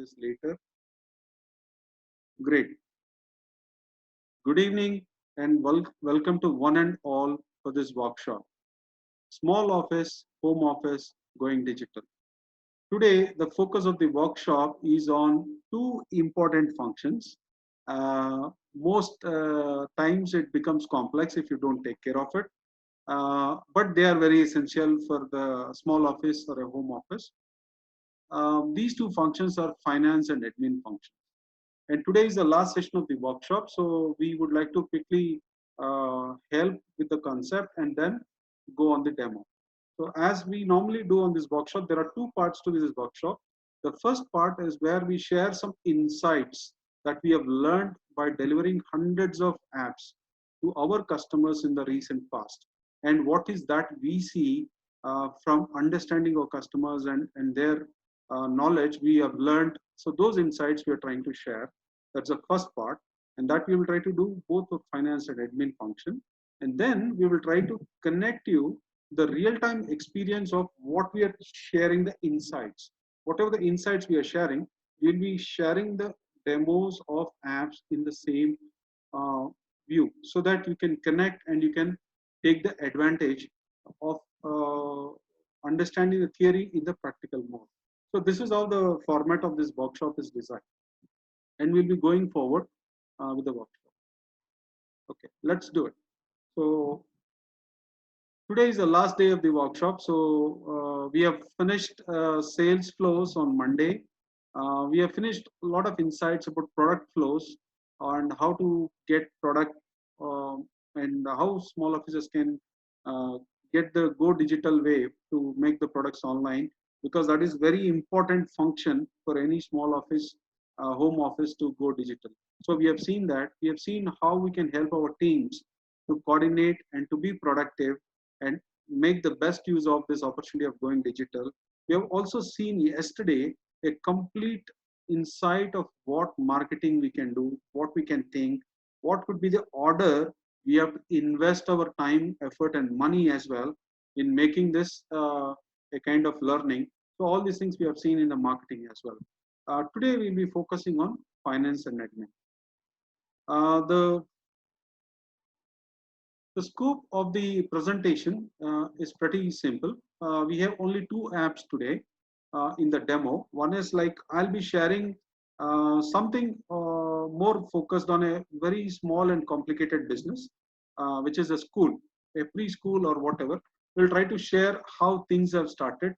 this later. Great. Good evening and welcome to one and all for this workshop. Small office, home office, going digital. Today, the focus of the workshop is on two important functions. Most times it becomes complex if you don't take care of it, but they are very essential for the small office or a home office. These two functions are finance and admin functions. And today is the last session of the workshop, so we would like to quickly help with the concept and then go on the demo. So as we normally do on this workshop, there are two parts to this workshop. The first part is where we share some insights that we have learned by delivering hundreds of apps to our customers in the recent past. And what is that we see from understanding our customers and their knowledge we have learned. So those insights we are trying to share. That's the first part. And that we will try to do both for finance and admin function. And then we will try to connect you the real-time experience of what we are sharing, the insights. Whatever the insights we are sharing, we'll be sharing the demos of apps in the same view so that you can connect and you can take the advantage of understanding the theory in the practical mode. So this is how the format of this workshop is designed. And we'll be going forward with the workshop. Okay, let's do it. So today is the last day of the workshop. So we have finished sales flows on Monday. We have finished a lot of insights about product flows and how to get product and how small offices can get the go digital way to make the products online, because that is very important function for any small office, home office to go digital. So we have seen that. We have seen how we can help our teams to coordinate and to be productive and make the best use of this opportunity of going digital. We have also seen yesterday a complete insight of what marketing we can do, what we can think, what could be the order we have to invest our time, effort, and money as well in making this a kind of learning. So all these things we have seen in the marketing as well. Today we'll be focusing on finance and admin. The scope of the presentation is pretty simple. We have only two apps today in the demo. One is like I'll be sharing something more focused on a very small and complicated business, which is a school, a preschool or whatever. We'll try to share how things have started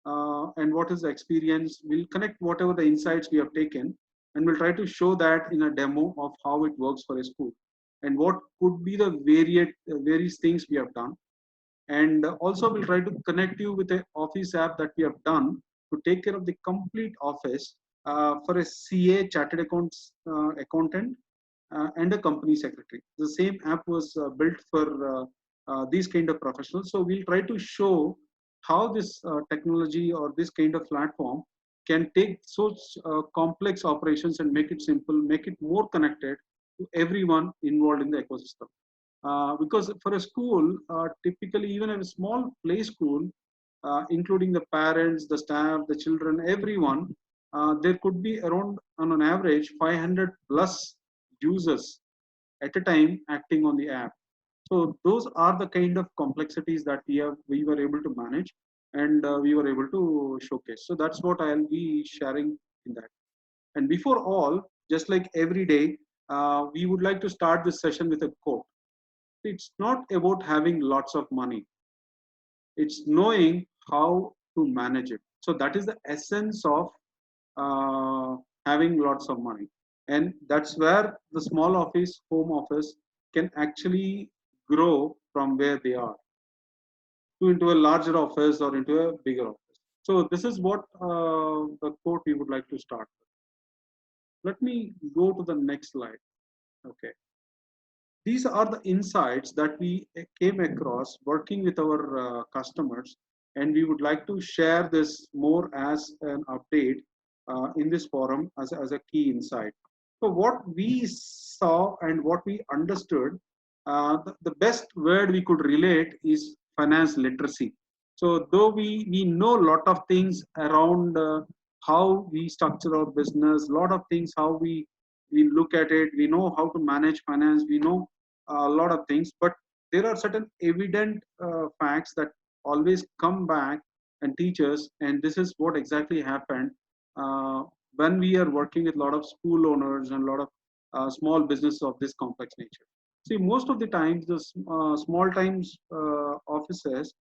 and what is the experience. We'll connect whatever the insights we have taken, and we'll try to show that in a demo of how it works for a school and what could be the various things we have done. And also we'll try to connect you with an office app that we have done to take care of the complete office for a CA, chartered accountant, and a company secretary. The same app was built for these kind of professionals. So we'll try to show how this technology or this kind of platform can take such complex operations and make it simple, make it more connected to everyone involved in the ecosystem. Because for a school, typically even in a small play school, including the parents, the staff, the children, everyone, there could be around, on an average, 500 plus users at a time acting on the app. So those are the kind of complexities that we were able to manage, and we were able to showcase. So that's what I'll be sharing in that. And before all, just like every day, we would like to start this session with a quote. It's not about having lots of money. It's knowing how to manage it. So that is the essence of having lots of money. And that's where the small office, home office can actually grow from where they are to into a larger office or into a bigger office. So this is what the quote we would like to start with. Let me go to the next slide. Okay. These are the insights that we came across working with our customers, and we would like to share this more as an update in this forum as a key insight. So what we saw and what we understood, the best word we could relate is finance literacy. So though we know a lot of things around how we structure our business, lot of things, how we look at it. We know how to manage finance. We know a lot of things, but there are certain evident facts that always come back and teach us. And this is what exactly happened uh, when we are working with a lot of school owners and a lot of small business of this complex nature. See, most of the times, the small times offices,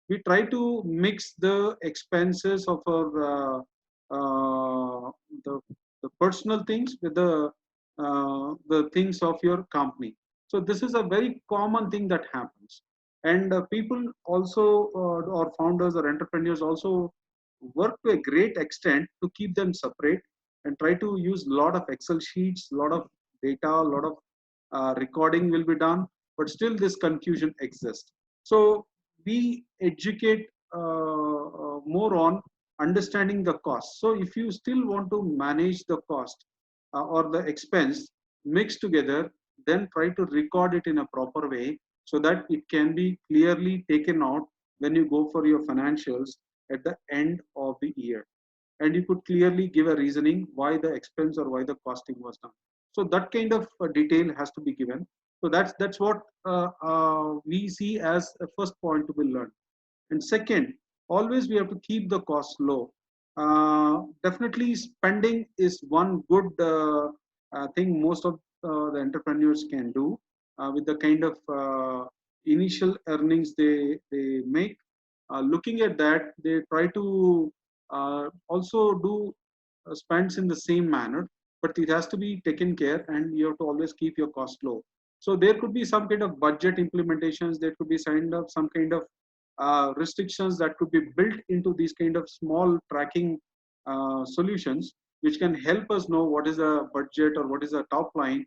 we try to mix the expenses of our uh, the, the personal things with the things of your company. So this is a very common thing that happens, and people also or founders or entrepreneurs also work to a great extent to keep them separate and try to use a lot of Excel sheets, a lot of data, a lot of recording will be done, but still this confusion exists. So we educate more on understanding the cost. So if you still want to manage the cost or the expense mixed together, then try to record it in a proper way so that it can be clearly taken out when you go for your financials at the end of the year, and you could clearly give a reasoning why the expense or why the costing was done. So that kind of detail has to be given. So that's what we see as a first point to be learned. And second, always we have to keep the costs low. Definitely spending is one good thing most of the entrepreneurs can do with the kind of initial earnings they make. Looking at that, they try to also do spends in the same manner, but it has to be taken care, and you have to always keep your cost low. So there could be some kind of budget implementations. There could be signed up some kind of restrictions that could be built into these kind of small tracking solutions, which can help us know what is the budget or what is the top line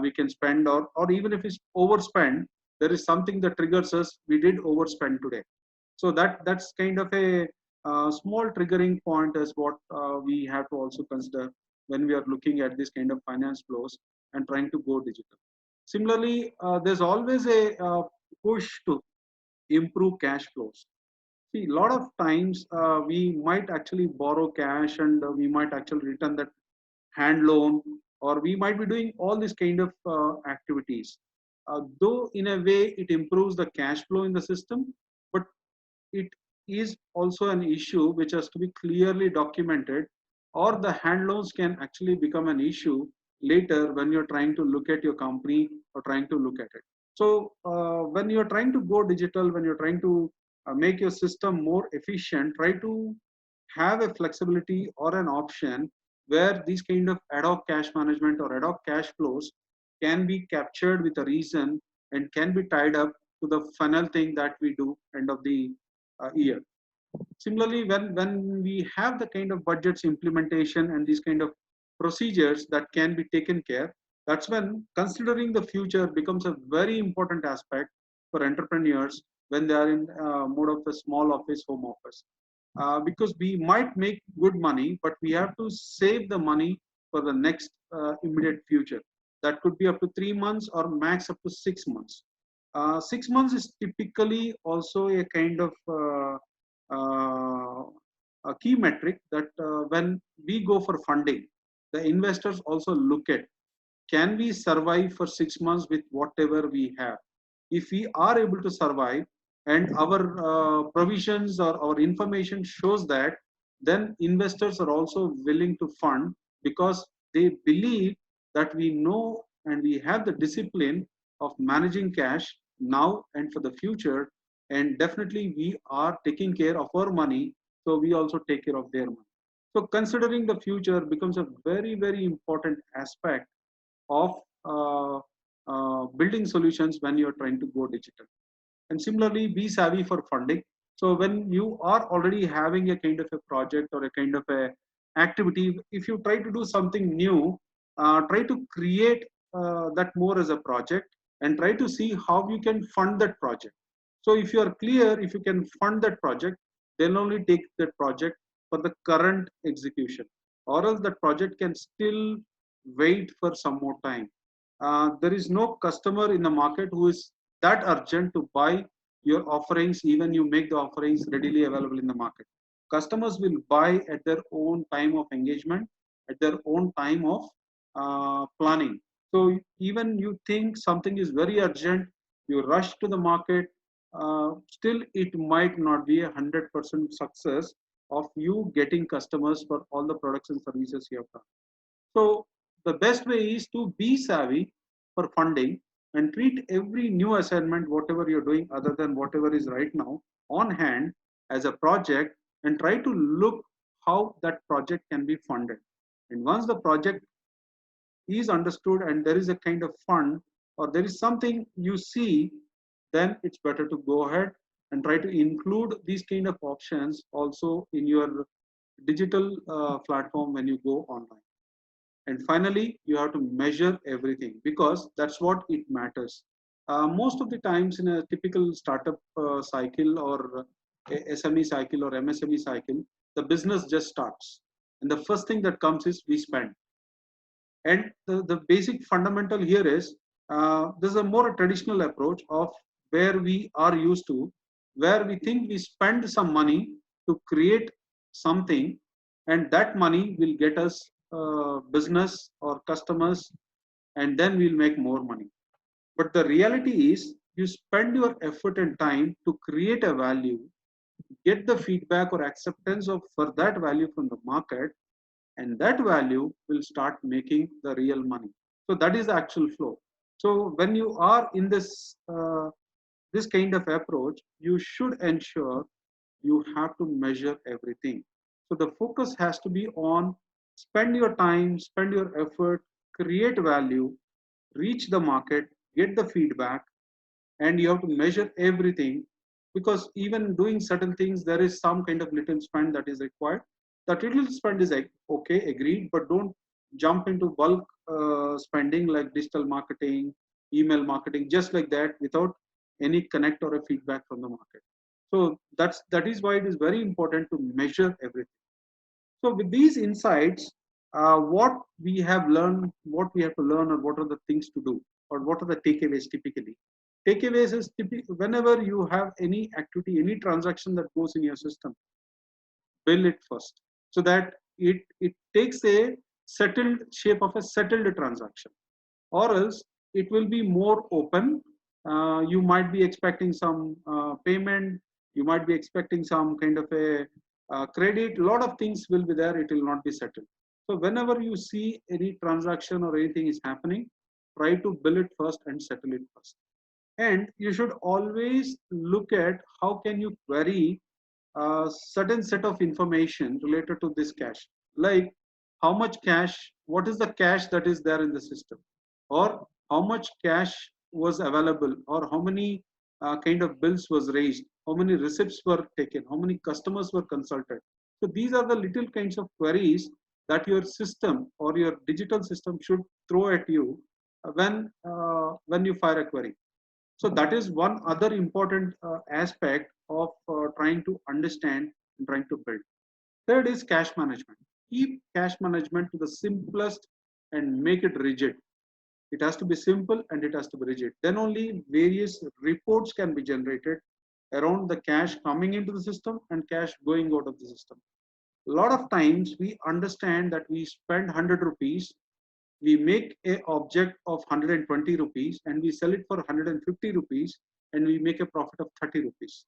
we can spend, or even if it's overspend, there is something that triggers us. We did overspend today, so that's kind of a small triggering point is what we have to also consider when we are looking at this kind of finance flows and trying to go digital. Similarly, there's always a push to improve cash flows. See, a lot of times we might actually borrow cash, and we might actually return that hand loan, or we might be doing all these kind of activities. Though in a way it improves the cash flow in the system, but it is also an issue which has to be clearly documented, or the hand loans can actually become an issue later when you're trying to look at your company or trying to look at it. So when you're trying to go digital, when you're trying to make your system more efficient, try to have a flexibility or an option where these kind of ad hoc cash management or ad hoc cash flows can be captured with a reason and can be tied up to the final thing that we do end of the year. Similarly, when we have the kind of budgets implementation and these kind of procedures that can be taken care, that's when considering the future becomes a very important aspect for entrepreneurs when they are in mode of a small office, home office. Because we might make good money, but we have to save the money for the next immediate future. That could be up to 3 months or max up to 6 months. 6 months is typically also a kind of uh, a key metric that when we go for funding, the investors also look at, can we survive for 6 months with whatever we have? If we are able to survive and our provisions or our information shows that, then investors are also willing to fund because they believe that we know and we have the discipline of managing cash now and for the future, and definitely we are taking care of our money, so we also take care of their money. So considering the future becomes a very very important aspect of building solutions when you're trying to go digital. And similarly, be savvy for funding. So when you are already having a kind of a project or a kind of a activity, if you try to do something new, try to create that more as a project and try to see how you can fund that project. So if you are clear, if you can fund that project, then only take that project for the current execution, or else that project can still wait for some more time. There is no customer in the market who is that urgent to buy your offerings, even you make the offerings readily available in the market. Customers will buy at their own time of engagement, at their own time of planning. So even you think something is very urgent, you rush to the market, still it might not be 100% success of you getting customers for all the products and services you have done. So the best way is to be savvy for funding and treat every new assignment, whatever you're doing other than whatever is right now on hand, as a project, and try to look how that project can be funded. And once the project is understood and there is a kind of fund or there is something you see, then it's better to go ahead and try to include these kind of options also in your digital platform when you go online. And finally, you have to measure everything because that's what it matters. Most of the times in a typical startup cycle or SME cycle or MSME cycle, the business just starts. And the first thing that comes is we spend. And the basic fundamental here is this is a more traditional approach of where we are used to, where we think we spend some money to create something, and that money will get us business or customers, and then we'll make more money. But the reality is, you spend your effort and time to create a value, get the feedback or acceptance of for that value from the market, and that value will start making the real money. So that is the actual flow. So when you are in this kind of approach, you should ensure you have to measure everything. So the focus has to be on spend your time, spend your effort, create value, reach the market, get the feedback, and you have to measure everything, because even doing certain things there is some kind of little spend that is required. That little spend is like okay, agreed, but don't jump into bulk spending like digital marketing, email marketing, just like that without any connect or a feedback from the market. So that is why it is very important to measure everything. So with these insights, what we have learned, what we have to learn, or what are the things to do, or what are the takeaways typically? Takeaways is typically whenever you have any activity, any transaction that goes in your system, bill it first, so that it takes a settled shape of a settled transaction, or else it will be more open. You might be expecting some payment, you might be expecting some kind of a credit, a lot of things will be there, it will not be settled. So whenever you see any transaction or anything is happening, try to bill it first and settle it first. And you should always look at how can you query a certain set of information related to this cash, like how much cash, what is the cash that is there in the system, or how much cash was available, or how many kind of bills was raised, how many receipts were taken, how many customers were consulted. So these are the little kinds of queries that your system or your digital system should throw at you when you fire a query. So that is one other important aspect of trying to understand and trying to build. Third is cash management. Keep cash management to the simplest and make it rigid. It has to be simple and it has to be rigid. Then only various reports can be generated around the cash coming into the system and cash going out of the system. A lot of times we understand that we spend 100 rupees, we make a object of 120 rupees and we sell it for 150 rupees and we make a profit of 30 rupees.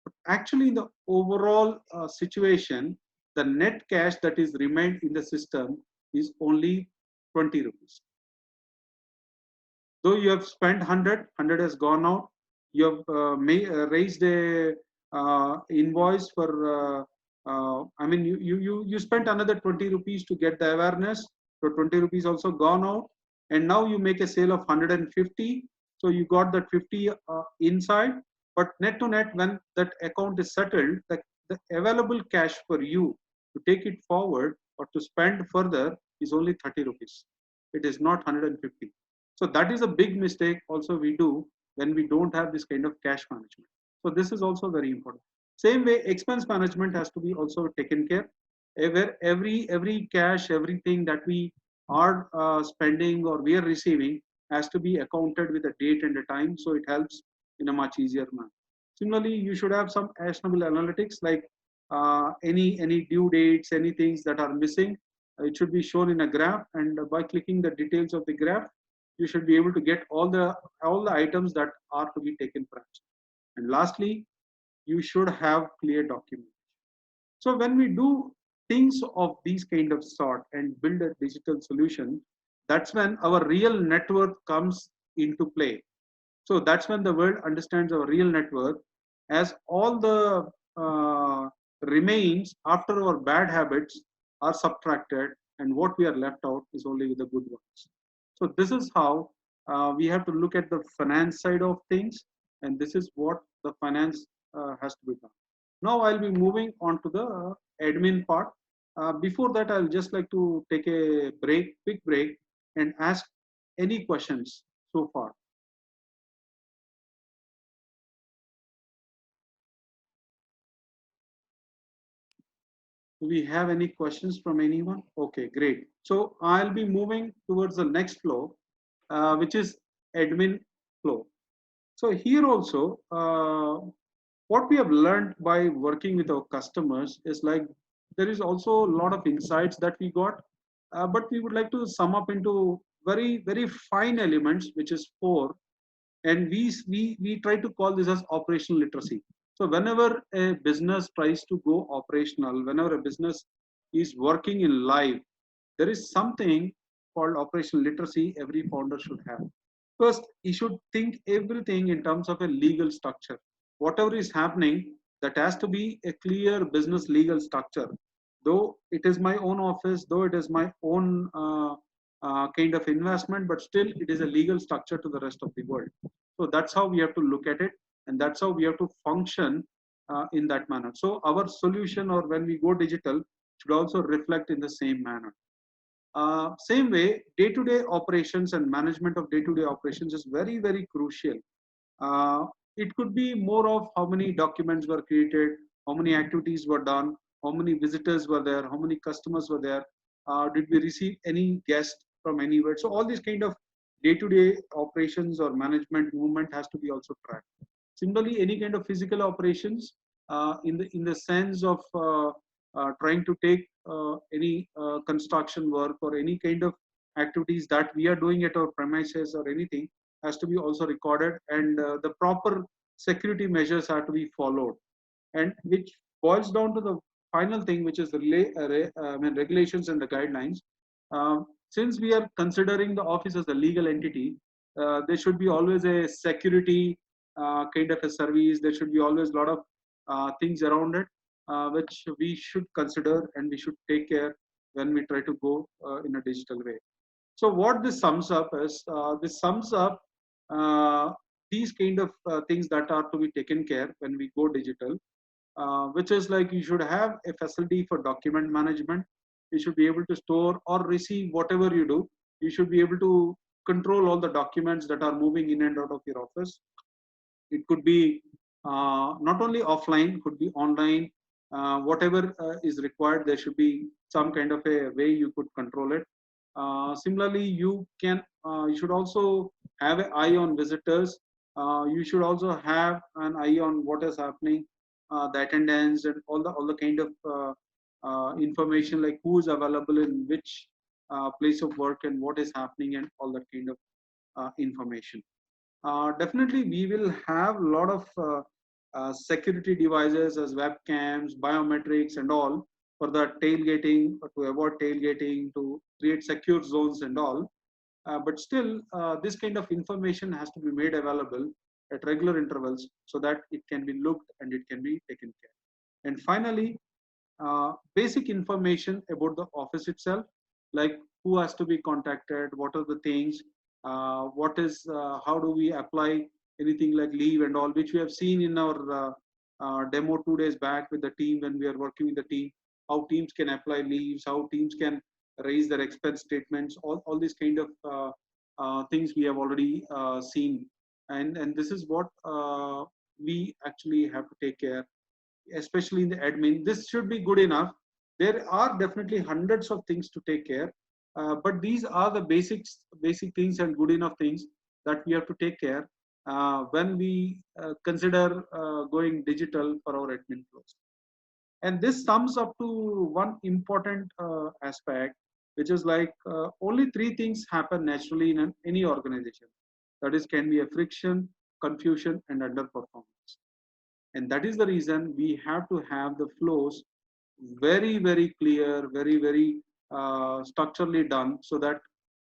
But actually in the overall situation, the net cash that is remained in the system is only 20 rupees. Though you have spent 100 has gone out, you have raised a invoice for I mean you spent another 20 rupees to get the awareness, so 20 rupees also gone out, and now you make a sale of 150, so you got that 50 inside. But net to net, when that account is settled, the available cash for you to take it forward or to spend further is only 30 rupees. It is not 150. So that is a big mistake also we do when we don't have this kind of cash management. So this is also very important. Same way, expense management has to be also taken care. Where every cash, everything that we are spending or we are receiving has to be accounted with a date and a time, so it helps in a much easier manner. Similarly, you should have some actionable analytics like any due dates, any things that are missing. It should be shown in a graph, and by clicking the details of the graph, you should be able to get all the items that are to be taken branch. And lastly, you should have clear document. So when we do things of these kind of sort and build a digital solution, that's when our real net worth comes into play. So that's when the world understands our real net worth, as all the remains after our bad habits are subtracted, and what we are left out is only the good ones. So this is how we have to look at the finance side of things, and this is what the finance has to be done. Now I'll be moving on to the admin part. Before that, I'll just like to take a quick break, and ask any questions so far. Do we have any questions from anyone? Okay, great. So I'll be moving towards the next flow, which is admin flow. So here also, what we have learned by working with our customers is like there is also a lot of insights that we got, but we would like to sum up into very fine elements, which is four, and we try to call this as operational literacy. So whenever a business tries to go operational, whenever a business is working in live, there is something called operational literacy every founder should have. First, he should think everything in terms of a legal structure. Whatever is happening, that has to be a clear business legal structure. Though it is my own office, though it is my own kind of investment, but still it is a legal structure to the rest of the world. So that's how we have to look at it, and that's how we have to function in that manner. So our solution, or when we go digital, should also reflect in the same manner. Same way, day-to-day operations and management of day-to-day operations is very crucial. Uh, it could be more of how many documents were created, how many activities were done, how many visitors were there, how many customers were there, did we receive any guest from anywhere. So all these kind of day-to-day operations or management movement has to be also tracked. Similarly, any kind of physical operations, in the sense of trying to take any construction work or any kind of activities that we are doing at our premises or anything, has to be also recorded, and the proper security measures are to be followed, and which boils down to the final thing, which is the regulations and the guidelines. Since we are considering the office as a legal entity, there should be always a security kind of a service. There should be always a lot of things around it, which we should consider and we should take care when we try to go in a digital way. So what this sums up is, this sums up uh, these kind of things that are to be taken care when we go digital, which is like you should have a facility for document management. You should be able to store or receive whatever you do. You should be able to control all the documents that are moving in and out of your office. It could be not only offline, could be online. Whatever is required, there should be some kind of a way you could control it. Similarly, you should also have an eye on visitors. You should also have an eye on what is happening, the attendance, and all the kind of information, like who is available in which place of work and what is happening, and all that kind of information. Definitely, we will have a lot of security devices as webcams, biometrics, and all for the tailgating, to avoid tailgating, to create secure zones and all. But still, this kind of information has to be made available at regular intervals so that it can be looked and it can be taken care. And finally, basic information about the office itself, like who has to be contacted, what are the things, how do we apply anything like leave and all, which we have seen in our demo 2 days back with the team when we are working with the team, how teams can apply leaves, how teams can raise their expense statements, all these kind of things we have already seen. And this is what we actually have to take care, especially in the admin. This should be good enough. There are definitely hundreds of things to take care, but these are the basic things and good enough things that we have to take care when we consider going digital for our admin flows. And this sums up to one important aspect, which is like only three things happen naturally in any organization. That is, can be a friction, confusion, and underperformance. And that is the reason we have to have the flows very, very clear, very, very structurally done, so that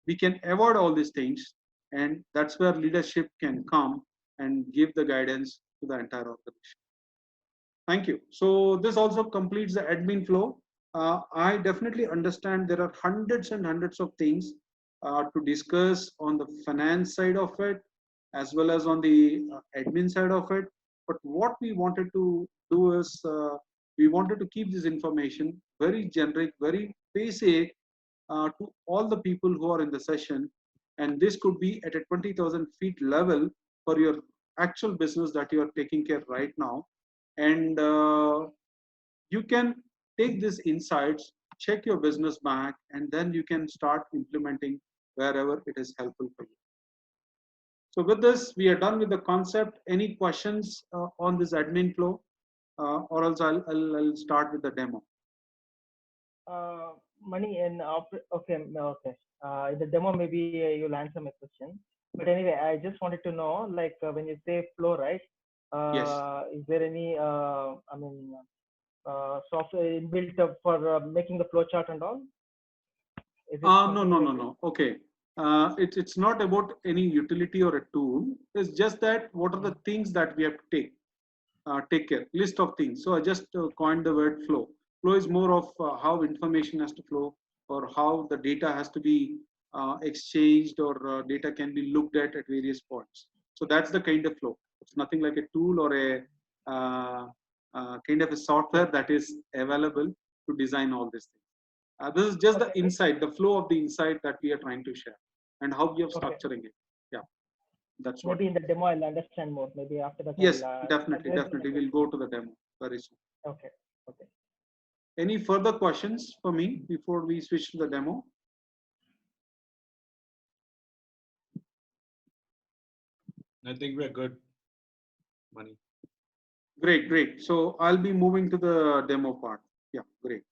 we can avoid all these things. And that's where leadership can come and give the guidance to the entire organization. Thank you. So this also completes the admin flow. I definitely understand there are hundreds and hundreds of things to discuss on the finance side of it, as well as on the admin side of it. But what we wanted to do is we wanted to keep this information very generic, very basic to all the people who are in the session. And this could be at a 20,000 feet level for your actual business that you are taking care right now. And you can take these insights, check your business back, and then you can start implementing wherever it is helpful for you. So with this, we are done with the concept. Any questions on this admin flow? Or else I'll start with the demo. Money in okay, okay. In the demo, maybe you'll answer my question. But anyway, I just wanted to know, like when you say flow, right? Yes. Is there any, software built up for making the flow chart and all? Is it No. Okay. It's not about any utility or a tool. It's just that what are the things that we have to take care, list of things. So I just coined the word flow. Flow is more of how information has to flow, or how the data has to be exchanged, or data can be looked at various points. So that's the kind of flow. It's nothing like a tool or a kind of a software that is available to design all these things. This is just the Okay. insight, the flow of the insight that we are trying to share, and how we are Okay. structuring it. Yeah, that's what. Maybe in the demo I'll understand more. Maybe after that Yes, I'll definitely. We'll go to the demo very soon. Okay. Okay. Any further questions for me before we switch to the demo? I think we're good. Money. Great. So I'll be moving to the demo part. Yeah, great.